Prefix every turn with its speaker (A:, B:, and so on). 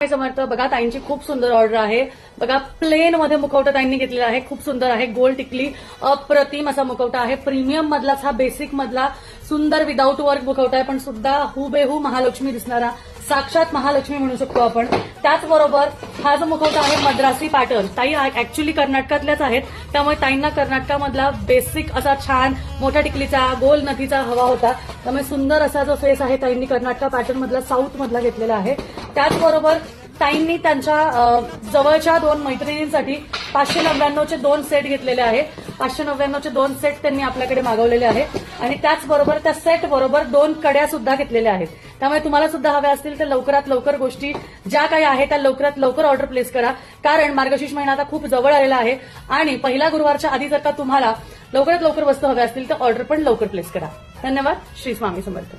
A: समर्थ. बघा ताईंची खूप सुंदर ऑर्डर आहे. बघा प्लेन मध्ये मुखवटा ताईंनी घेतलेला आहे. खूप सुंदर आहे. गोल टिकली अप्रतिम असा मुखवटा आहे. प्रीमियम मधलाच हा बेसिक मधला सुंदर विदाऊट वर्क मुखवटा आहे, पण सुद्धा हुबेहू महालक्ष्मी दिसणारा साक्षात महालक्ष्मी म्हणू शकतो आपण. त्याचबरोबर हा जो मुखवटा आहे मद्रासी पॅटर्न. ताई ऍक्च्युली कर्नाटकातल्याच आहेत, त्यामुळे ताईंना कर्नाटकामधला बेसिक असा छान मोठ्या टिकलीचा गोल नथीचा हवा होता, त्यामुळे सुंदर असा जो फेस आहे ताईंनी कर्नाटका पॅटर्न मधला साऊथ मधला घेतलेला आहे. त्याचबरोबर ताईंनी त्यांच्या जवळच्या 2 मैत्रिणींसाठी 599चे 2 सेट घेतलेले आहे. 599चे 2 सेट त्यांनी आपल्याकडे मागवलेले आहे आणि त्याचबरोबर त्या सेट बरोबर 2 कड्या सुद्धा घेतलेल्या आहेत. त्यामुळे तुम्हाला सुद्धा हव्या असतील तर लवकरात लवकर गोष्टी ज्या काही आहेत त्या लवकरात लवकर ऑर्डर प्लेस करा, कारण मार्गशीर्ष महिना आता खूप जवळ आलेला आहे आणि पहिल्या गुरुवारच्या आधी जर का तुम्हाला लवकरात लवकर वस्तू हव्या असतील तर ऑर्डर पण लवकर प्लेस करा. धन्यवाद. श्री स्वामी समर्थ.